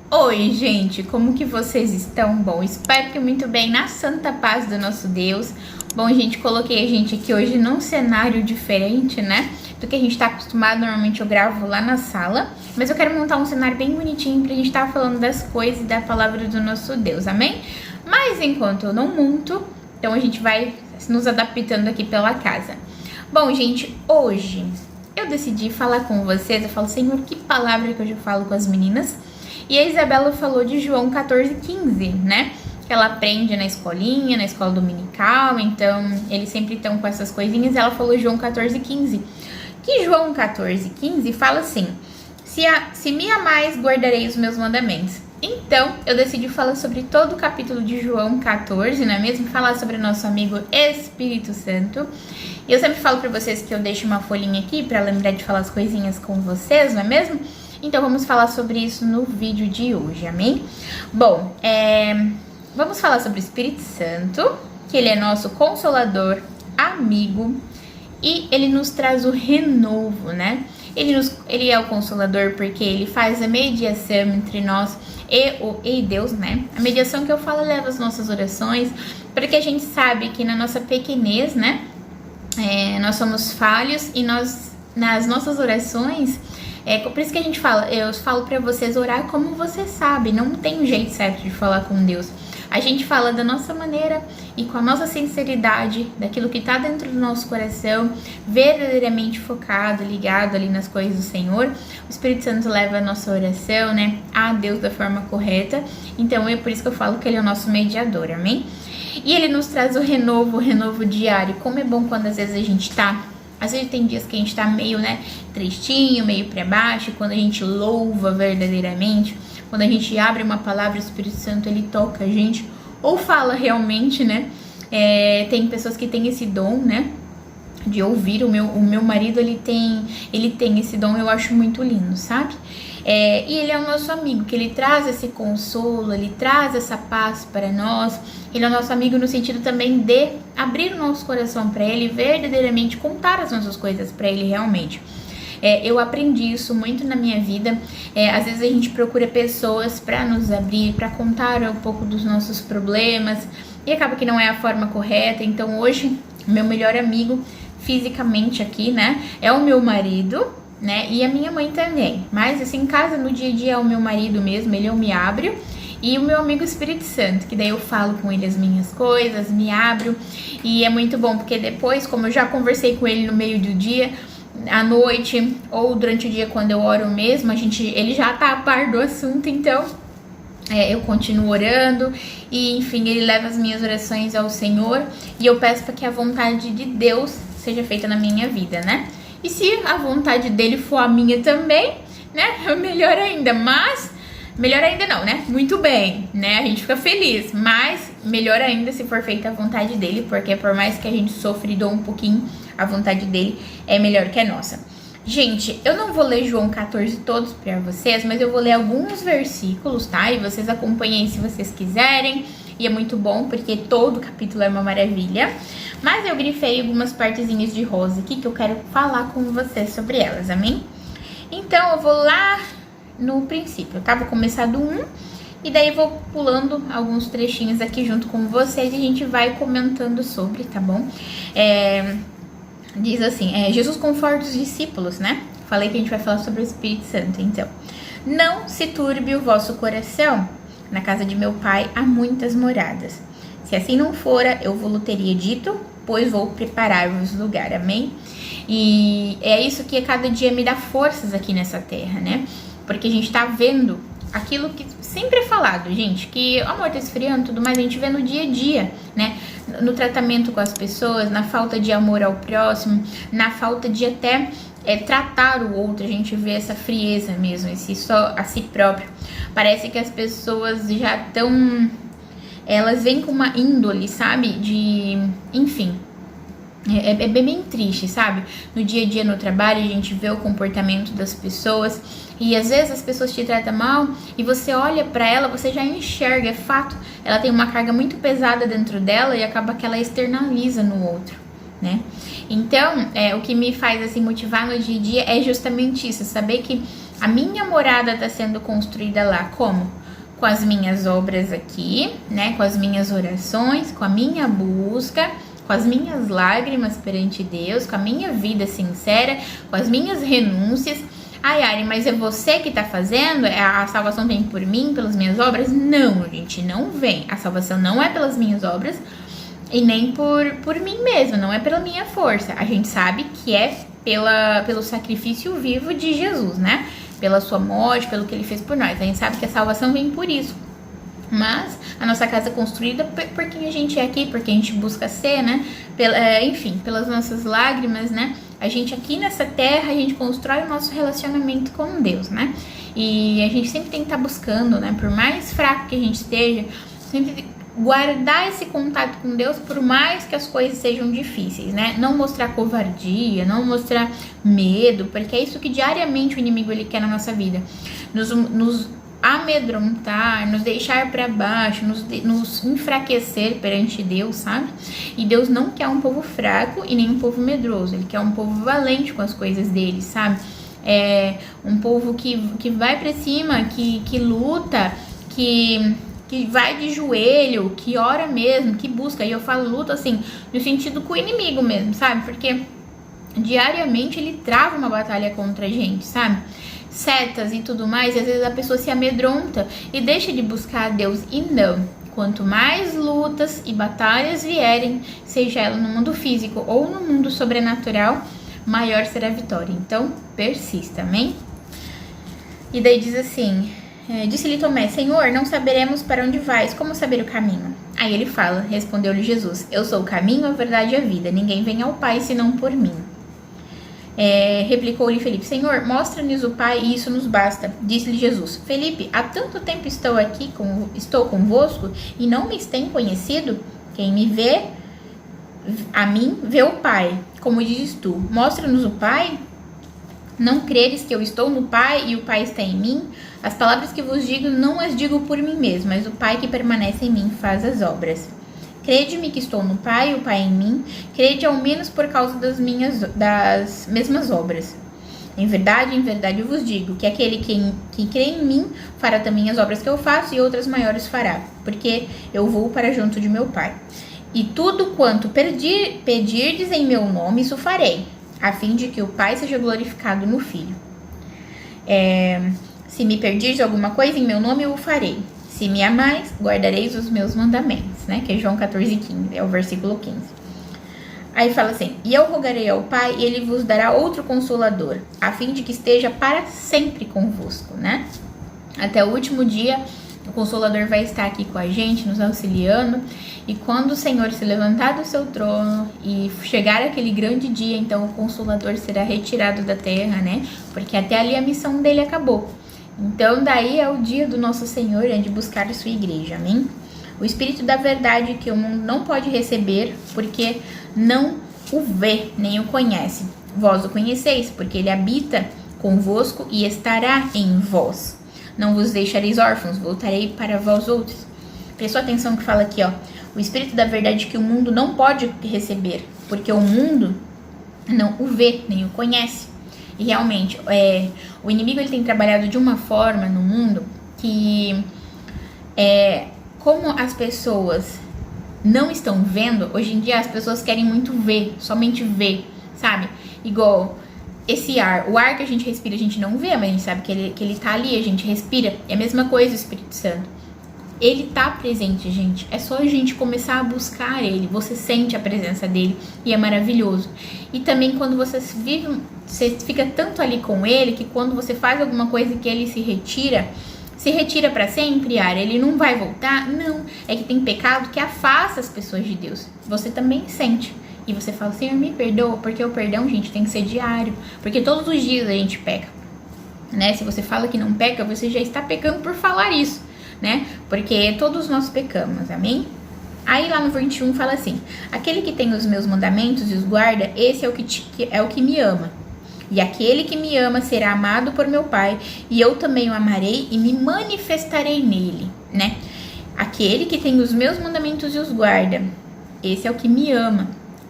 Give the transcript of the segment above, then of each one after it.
Oi, gente, como que vocês estão? Bom, espero que muito bem, na santa paz do nosso Deus. Bom, gente, coloquei a gente aqui hoje num cenário diferente, né, do que a gente tá acostumado. Normalmente eu gravo lá na sala, mas eu quero montar um cenário bem bonitinho pra gente estar falando das coisas e da palavra do nosso Deus, amém? Mas enquanto eu não monto, então a gente vai nos adaptando aqui pela casa. Bom, gente, hoje eu decidi falar com vocês. Eu falo, Senhor, que palavra que hoje eu falo com as meninas? E a Isabela falou de João 14,15, né? Que ela aprende na escolinha, na escola dominical, então eles sempre estão com essas coisinhas. Ela falou João 14,15. Que João 14,15 fala assim: se me amais, guardarei os meus mandamentos. Então, eu decidi falar sobre todo o capítulo de João 14, não é mesmo? Falar sobre o nosso amigo Espírito Santo. E eu sempre falo pra vocês que eu deixo uma folhinha aqui pra lembrar de falar as coisinhas com vocês, não é mesmo? Então, vamos falar sobre isso no vídeo de hoje, amém? Bom, vamos falar sobre o Espírito Santo, que ele é nosso consolador, amigo, e ele nos traz o renovo, né? Ele é o consolador porque ele faz a mediação entre nós e Deus, né? A mediação que eu falo leva as nossas orações, porque a gente sabe que na nossa pequenez, né? Nós somos falhos e nas nossas orações, por isso que a gente fala, eu falo pra vocês orar como você sabe, não tem um jeito certo de falar com Deus. A gente fala da nossa maneira e com a nossa sinceridade, daquilo que tá dentro do nosso coração, verdadeiramente focado, ligado ali nas coisas do Senhor. O Espírito Santo leva a nossa oração, né, a Deus da forma correta. Então é por isso que eu falo que ele é o nosso mediador, amém? E ele nos traz o renovo diário. Como é bom quando às vezes a gente tá... Às vezes tem dias que a gente tá meio, né, tristinho, meio pra baixo. Quando a gente louva verdadeiramente, quando a gente abre uma palavra, o Espírito Santo, ele toca a gente. Ou fala realmente, né. Tem pessoas que têm esse dom, né, de ouvir. O meu marido, ele tem esse dom, eu acho muito lindo, sabe? E ele é o nosso amigo, que ele traz esse consolo, ele traz essa paz para nós. Ele é o nosso amigo no sentido também de abrir o nosso coração para ele, verdadeiramente contar as nossas coisas para ele realmente. Eu aprendi isso muito na minha vida. Às vezes a gente procura pessoas para nos abrir, para contar um pouco dos nossos problemas, e acaba que não é a forma correta. Então hoje, meu melhor amigo fisicamente aqui, né, é o meu marido, né, e a minha mãe também. Mas assim, em casa, no dia a dia, é o meu marido mesmo, ele eu me abro. E o meu amigo Espírito Santo, que daí eu falo com ele as minhas coisas, me abro. E é muito bom, porque depois, como eu já conversei com ele no meio do dia, à noite, ou durante o dia quando eu oro mesmo, ele já tá a par do assunto, então eu continuo orando. E enfim, ele leva as minhas orações ao Senhor, e eu peço para que a vontade de Deus seja feita na minha vida, né? E se a vontade dele for a minha também, né, melhor ainda. Mas melhor ainda não, né? Muito bem, né? A gente fica feliz, mas melhor ainda se for feita a vontade dele, porque por mais que a gente sofra e doa um pouquinho, a vontade dele é melhor que a nossa. Gente, eu não vou ler João 14 todos pra vocês, mas eu vou ler alguns versículos, tá? E vocês acompanhem se vocês quiserem. E é muito bom, porque todo capítulo é uma maravilha. Mas eu grifei algumas partezinhas de rosa aqui que eu quero falar com vocês sobre elas, amém? Então eu vou lá no princípio, tá? Vou começar do 1 e daí vou pulando alguns trechinhos aqui junto com vocês e a gente vai comentando sobre, tá bom? Diz assim, Jesus conforta os discípulos, né? Falei que a gente vai falar sobre o Espírito Santo, então. Não se turbe o vosso coração. Na casa de meu pai há muitas moradas. Se assim não fora, eu vou-lo teria dito, pois vou preparar-vos lugar, amém? E é isso que a cada dia me dá forças aqui nessa terra, né? Porque a gente tá vendo aquilo que sempre é falado, gente, que o amor tá esfriando, tudo mais, a gente vê no dia a dia, né? No tratamento com as pessoas, na falta de amor ao próximo, na falta de até tratar o outro, a gente vê essa frieza mesmo, esse só a si próprio. Parece que as pessoas já estão... Elas vêm com uma índole, sabe? Enfim... É bem triste, sabe? No dia a dia, no trabalho, a gente vê o comportamento das pessoas e às vezes as pessoas te tratam mal e você olha pra ela, você já enxerga, é fato. Ela tem uma carga muito pesada dentro dela e acaba que ela externaliza no outro, né? Então, o que me faz assim motivar no dia a dia é justamente isso, saber que A minha morada está sendo construída lá como? Com as minhas obras aqui, né? Com as minhas orações, com a minha busca, com as minhas lágrimas perante Deus, com a minha vida sincera, com as minhas renúncias. Ai, Ari, mas é você que tá fazendo? A salvação vem por mim, pelas minhas obras? Não, gente, não vem. A salvação não é pelas minhas obras e nem por mim mesma, não é pela minha força. A gente sabe que é pelo sacrifício vivo de Jesus, né? Pela sua morte, pelo que ele fez por nós. A gente sabe que a salvação vem por isso. Mas a nossa casa é construída por quem a gente é aqui, por quem a gente busca ser, né? Enfim, pelas nossas lágrimas, né? A gente aqui nessa terra, a gente constrói o nosso relacionamento com Deus, né? E a gente sempre tem que estar buscando, né? Por mais fraco que a gente esteja, sempre guardar esse contato com Deus, por mais que as coisas sejam difíceis, né? Não mostrar covardia, não mostrar medo, porque é isso que diariamente o inimigo ele quer na nossa vida. Nos amedrontar, nos deixar para baixo, nos enfraquecer perante Deus, sabe? E Deus não quer um povo fraco e nem um povo medroso, ele quer um povo valente com as coisas dele, sabe? É um povo que vai para cima, que luta, que vai de joelho, que ora mesmo, que busca. E eu falo luta assim, no sentido com o inimigo mesmo, sabe? Porque diariamente ele trava uma batalha contra a gente, sabe? Setas e tudo mais, e às vezes a pessoa se amedronta e deixa de buscar a Deus. E não, quanto mais lutas e batalhas vierem, seja ela no mundo físico ou no mundo sobrenatural, maior será a vitória. Então, persista, amém? E daí diz assim, disse-lhe Tomé, Senhor, não saberemos para onde vais, como saber o caminho? Aí ele fala, respondeu-lhe Jesus, eu sou o caminho, a verdade e a vida, ninguém vem ao Pai senão por mim. Replicou-lhe Felipe, Senhor, mostra-nos o Pai e isso nos basta. Disse-lhe Jesus, Felipe, há tanto tempo estou convosco e não me tem conhecido? Quem me vê, a mim, vê o Pai. Como dizes tu, mostra-nos o Pai? Não creres que eu estou no Pai e o Pai está em mim? As palavras que vos digo, não as digo por mim mesmo, mas o Pai que permanece em mim faz as obras. Crede-me que estou no Pai, o Pai em mim. Crede ao menos por causa das mesmas obras. Em verdade eu vos digo que aquele que crê em mim fará também as obras que eu faço e outras maiores fará, porque eu vou para junto de meu Pai. E tudo quanto pedirdes em meu nome, isso farei, a fim de que o Pai seja glorificado no Filho. Se me pedirdes alguma coisa em meu nome, eu o farei. Se me amais, guardareis os meus mandamentos, né? Que é João 14:15, é o versículo 15. Aí fala assim, e eu rogarei ao Pai e ele vos dará outro Consolador, a fim de que esteja para sempre convosco, né? Até o último dia, o Consolador vai estar aqui com a gente, nos auxiliando. E quando o Senhor se levantar do seu trono e chegar aquele grande dia, então o Consolador será retirado da terra, né? Porque até ali a missão dele acabou. Então, daí é o dia do nosso Senhor, de buscar a sua igreja, amém? O Espírito da verdade que o mundo não pode receber, porque não o vê, nem o conhece. Vós o conheceis, porque ele habita convosco e estará em vós. Não vos deixareis órfãos, voltarei para vós outros. Prestou atenção que fala aqui, ó. O Espírito da verdade que o mundo não pode receber, porque o mundo não o vê, nem o conhece. E realmente, o inimigo ele tem trabalhado de uma forma no mundo que, como as pessoas não estão vendo, hoje em dia as pessoas querem muito ver, somente ver, sabe? Igual esse ar, o ar que a gente respira a gente não vê, mas a gente sabe que ele tá ali, a gente respira. É a mesma coisa o Espírito Santo. Ele tá presente, gente. É só a gente começar a buscar ele. Você sente a presença dele e é maravilhoso. E também quando você vive, você fica tanto ali com ele que quando você faz alguma coisa que ele se retira para sempre, Ara, ele não vai voltar? Não. É que tem pecado que afasta as pessoas de Deus. Você também sente. E você fala, Senhor, me perdoa, porque o perdão, gente, tem que ser diário. Porque todos os dias a gente peca, né? Se você fala que não peca, você já está pecando por falar isso, né? Porque todos nós pecamos, amém? Aí lá no 21 fala assim, aquele que tem os meus mandamentos e os guarda, esse é o que me ama. E aquele que me ama será amado por meu Pai, e eu também o amarei e me manifestarei nele, né? Aquele que tem os meus mandamentos e os guarda, esse é o que me ama.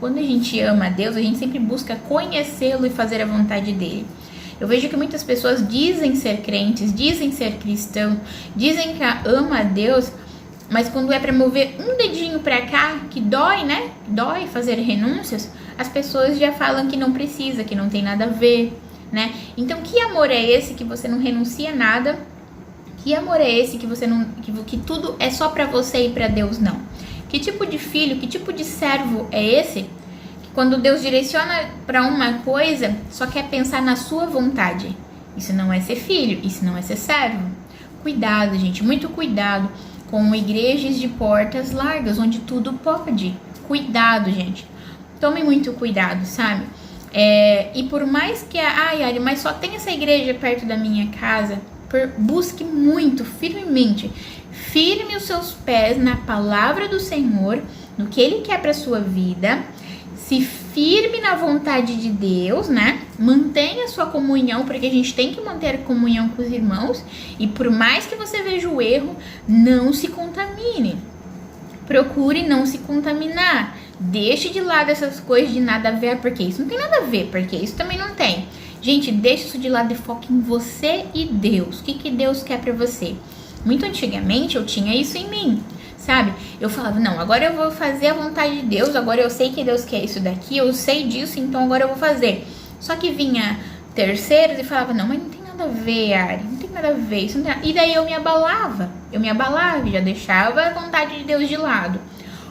Quando a gente ama a Deus, a gente sempre busca conhecê-lo e fazer a vontade dele. Eu vejo que muitas pessoas dizem ser crentes, dizem ser cristãos, dizem que ama a Deus, mas quando é para mover um dedinho para cá, que dói, né? Dói fazer renúncias, as pessoas já falam que não precisa, que não tem nada a ver, né? Então, que amor é esse que você não renuncia nada? Que amor é esse que você não, que tudo é só para você e para Deus não? Que tipo de filho, que tipo de servo é esse? Que quando Deus direciona para uma coisa, só quer pensar na sua vontade. Isso não é ser filho, isso não é ser servo. Cuidado, gente, muito cuidado com igrejas de portas largas, onde tudo pode. Cuidado, gente. Tome muito cuidado, sabe? E por mais que Ari, mas só tem essa igreja perto da minha casa, busque muito, firmemente. Firme os seus pés na palavra do Senhor, no que Ele quer para sua vida. Se firme na vontade de Deus, né? Mantenha a sua comunhão, porque a gente tem que manter a comunhão com os irmãos. E por mais que você veja o erro, não se contamine. Procure não se contaminar. Deixe de lado essas coisas de nada a ver, porque isso não tem nada a ver, porque isso também não tem. Gente, deixe isso de lado e foque em você e Deus. O que Deus quer pra você? Muito antigamente eu tinha isso em mim, sabe? Eu falava, não, agora eu vou fazer a vontade de Deus, agora eu sei que Deus quer isso daqui, eu sei disso, então agora eu vou fazer. Só que vinha terceiros e falava, não, mas não tem nada a ver, Ari, não tem nada a ver, isso não tem nada. E daí eu me abalava e já deixava a vontade de Deus de lado.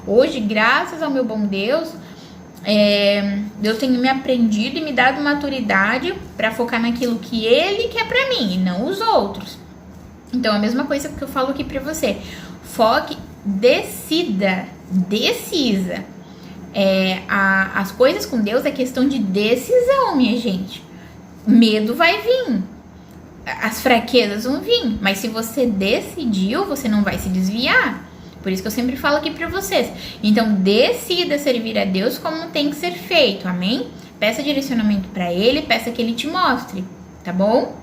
Hoje, graças ao meu bom Deus, Deus tem me aprendido e me dado maturidade para focar naquilo que Ele quer para mim e não os outros. Então, a mesma coisa que eu falo aqui para você. Foque, decida. As coisas com Deus é questão de decisão, minha gente. Medo vai vir. As fraquezas vão vir. Mas se você decidiu, você não vai se desviar. Por isso que eu sempre falo aqui pra vocês. Então, decida servir a Deus como tem que ser feito, amém? Peça direcionamento pra Ele, peça que Ele te mostre, tá bom?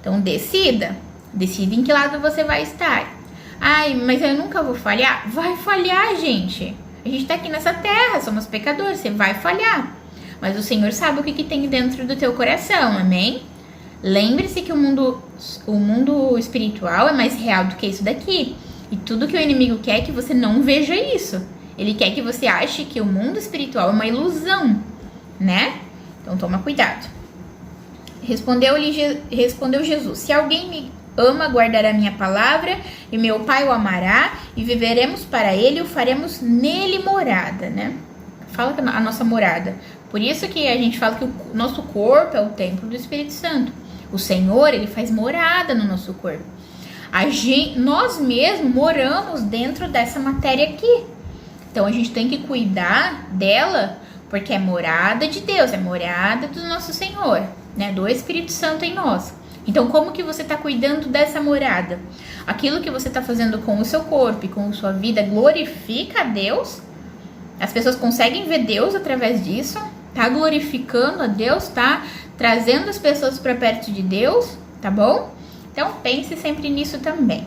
Então, decida em que lado você vai estar. Ai, mas eu nunca vou falhar? Vai falhar, gente. A gente tá aqui nessa terra, somos pecadores, você vai falhar. Mas o Senhor sabe o que tem dentro do teu coração, amém? Lembre-se que o mundo espiritual é mais real do que isso daqui. E tudo que o inimigo quer é que você não veja isso. Ele quer que você ache que o mundo espiritual é uma ilusão, né? Então toma cuidado. Respondeu Jesus: se alguém me ama, guardará a minha palavra, e meu Pai o amará, e viveremos para ele, e o faremos nele morada, né? Fala que a nossa morada. Por isso que a gente fala que o nosso corpo é o templo do Espírito Santo. O Senhor, Ele faz morada no nosso corpo. Nós mesmos moramos dentro dessa matéria aqui. Então, a gente tem que cuidar dela, porque é morada de Deus, é morada do nosso Senhor, né? Do Espírito Santo em nós. Então, como que você está cuidando dessa morada? Aquilo que você está fazendo com o seu corpo e com a sua vida glorifica a Deus? As pessoas conseguem ver Deus através disso? Tá glorificando a Deus? Tá trazendo as pessoas para perto de Deus? Tá bom? Então, pense sempre nisso também.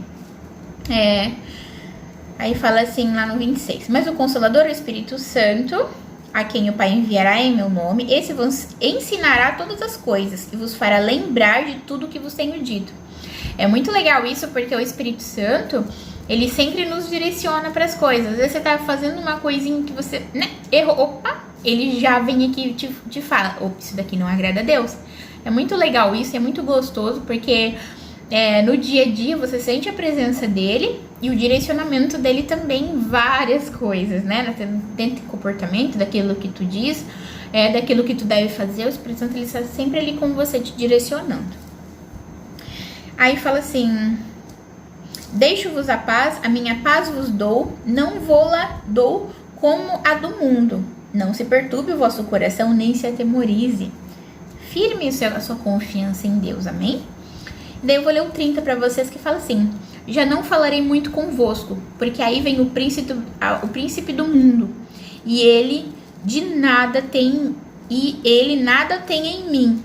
Aí fala assim lá no 26. Mas o Consolador, o Espírito Santo, a quem o Pai enviará em meu nome, esse vos ensinará todas as coisas e vos fará lembrar de tudo que vos tenho dito. É muito legal isso, porque o Espírito Santo, ele sempre nos direciona para as coisas. Às vezes você tá fazendo uma coisinha que você, né, errou. Opa, ele já vem aqui e te fala, opa, isso daqui não agrada a Deus. É muito legal isso, é muito gostoso, porque no dia a dia você sente a presença dele e o direcionamento dele também em várias coisas, né? Dentro do comportamento, daquilo que tu diz, daquilo que tu deve fazer, o Espírito Santo, ele está sempre ali com você, te direcionando. Aí fala assim: deixo-vos a paz, a minha paz vos dou, não vou-la dou como a do mundo. Não se perturbe o vosso coração, nem se atemorize. Firme a sua confiança em Deus, amém? Daí eu vou ler o 30 para vocês, que fala assim: já não falarei muito convosco, porque aí vem o príncipe do mundo, e ele nada tem em mim.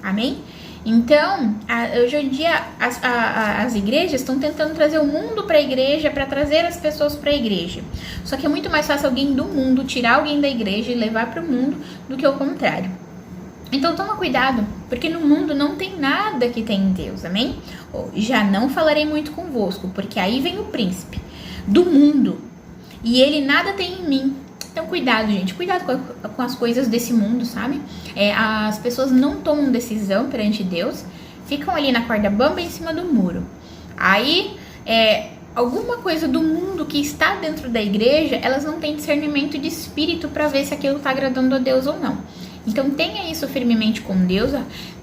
Amém? Então, hoje em dia, as igrejas estão tentando trazer o mundo para a igreja, para trazer as pessoas para a igreja. Só que é muito mais fácil alguém do mundo tirar alguém da igreja e levar para o mundo do que o contrário. Então toma cuidado, porque no mundo não tem nada que tem em Deus, amém? Já não falarei muito convosco, porque aí vem o príncipe do mundo, e ele nada tem em mim. Então cuidado, gente, cuidado com as coisas desse mundo, sabe? As pessoas não tomam decisão perante Deus, ficam ali na corda bamba em cima do muro. Aí, alguma coisa do mundo que está dentro da igreja, elas não têm discernimento de espírito para ver se aquilo está agradando a Deus ou não. Então tenha isso firmemente com Deus,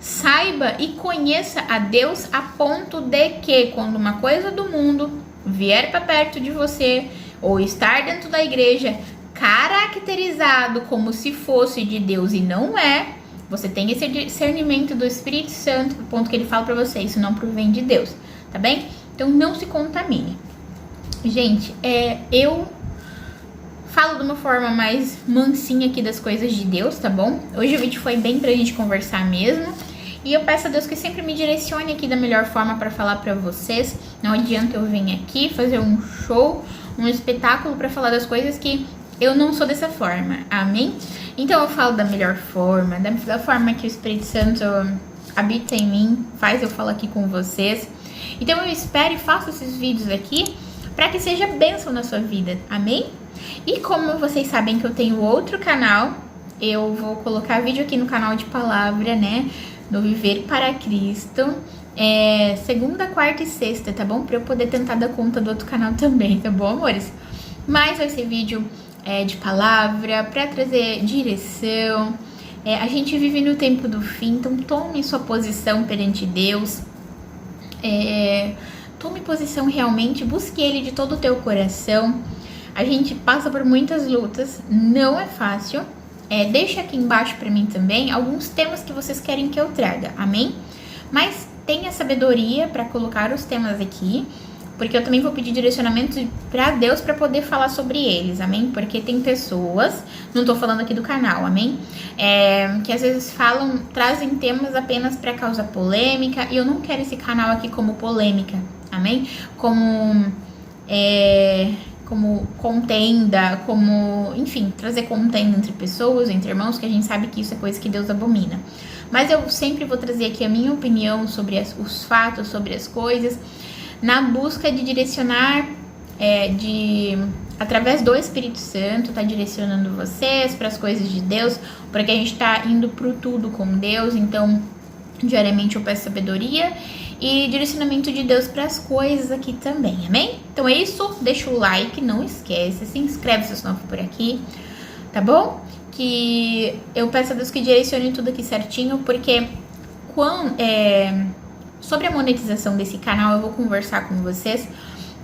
saiba e conheça a Deus a ponto de que quando uma coisa do mundo vier para perto de você, ou estar dentro da igreja caracterizado como se fosse de Deus e não é, você tem esse discernimento do Espírito Santo, o ponto que ele fala para você, isso não provém de Deus, tá bem? Então não se contamine. Gente, eu falo de uma forma mais mansinha aqui das coisas de Deus, tá bom? Hoje o vídeo foi bem pra gente conversar mesmo. E eu peço a Deus que sempre me direcione aqui da melhor forma para falar pra vocês. Não adianta eu vir aqui fazer um show, um espetáculo pra falar das coisas que eu não sou dessa forma, amém? Então eu falo da melhor forma, da forma que o Espírito Santo habita em mim, faz eu falar aqui com vocês. Então eu espero e faço esses vídeos aqui para que seja bênção na sua vida, amém? E como vocês sabem que eu tenho outro canal, eu vou colocar vídeo aqui no canal de palavra, né? No Viver para Cristo. Segunda, quarta e sexta, tá bom? Pra eu poder tentar dar conta do outro canal também, tá bom, amores? Mas vai ser vídeo de palavra, pra trazer direção. A gente vive no tempo do fim, então tome sua posição perante Deus. Tome posição realmente, busque Ele de todo o teu coração. A gente passa por muitas lutas, não é fácil. Deixa aqui embaixo pra mim também alguns temas que vocês querem que eu traga, amém? Mas tenha sabedoria pra colocar os temas aqui, porque eu também vou pedir direcionamento pra Deus pra poder falar sobre eles, amém? Porque tem pessoas, não tô falando aqui do canal, amém? Que às vezes trazem temas apenas pra causar polêmica, e eu não quero esse canal aqui como polêmica, amém? Como contenda, enfim, trazer contenda entre pessoas, entre irmãos, que a gente sabe que isso é coisa que Deus abomina. Mas eu sempre vou trazer aqui a minha opinião sobre os fatos, sobre as coisas, na busca de direcionar, através do Espírito Santo, tá direcionando vocês para as coisas de Deus, porque a gente tá indo pro tudo com Deus, então diariamente eu peço sabedoria e direcionamento de Deus para as coisas aqui também, amém? Então é isso, deixa o like, não esquece, se inscreve se você não for por aqui, tá bom? Que eu peço a Deus que direcione tudo aqui certinho, porque sobre a monetização desse canal eu vou conversar com vocês,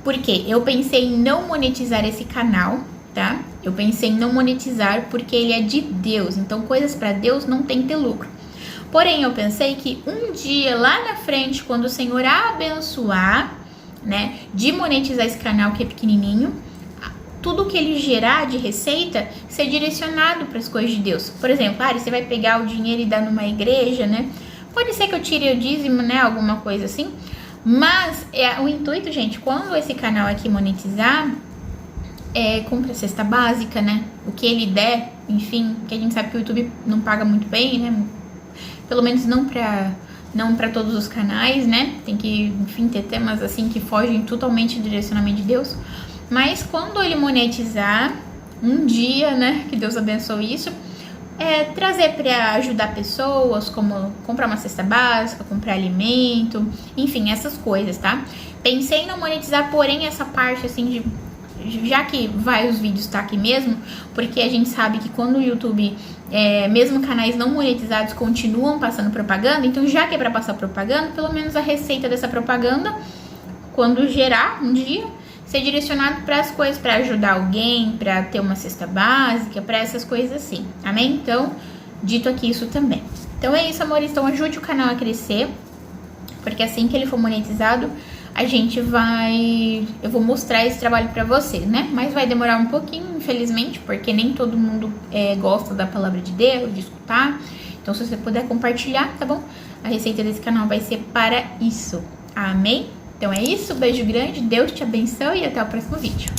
porque eu pensei em não monetizar esse canal, tá? Eu pensei em não monetizar porque ele é de Deus, então coisas para Deus não tem que ter lucro. Porém, eu pensei que um dia lá na frente, quando o Senhor abençoar, né, de monetizar esse canal que é pequenininho, tudo que ele gerar de receita ser direcionado para as coisas de Deus. Por exemplo, você vai pegar o dinheiro e dar numa igreja, né? Pode ser que eu tire o dízimo, né, alguma coisa assim. Mas o intuito, gente, quando esse canal aqui monetizar, compra cesta básica, né? O que ele der, enfim, que a gente sabe que o YouTube não paga muito bem, né? Pelo menos não para todos os canais, né? Tem que, enfim, ter temas assim que fogem totalmente do direcionamento de Deus. Mas quando ele monetizar, um dia, né? Que Deus abençoe isso, trazer para ajudar pessoas, como comprar uma cesta básica, comprar alimento, enfim, essas coisas, tá? Pensei em não monetizar, porém essa parte assim já que os vídeos tá aqui mesmo, porque a gente sabe que quando o YouTube, mesmo canais não monetizados continuam passando propaganda, então já que é para passar propaganda, pelo menos a receita dessa propaganda, quando gerar um dia, ser direcionado para as coisas, para ajudar alguém, para ter uma cesta básica, para essas coisas assim, amém? Então, dito aqui isso também. Então é isso, amores, então ajude o canal a crescer, porque assim que ele for monetizado, eu vou mostrar esse trabalho pra vocês, né? Mas vai demorar um pouquinho, infelizmente, porque nem todo mundo gosta da palavra de Deus, de escutar. Então, se você puder compartilhar, tá bom? A receita desse canal vai ser para isso, amém? Então é isso, beijo grande, Deus te abençoe e até o próximo vídeo.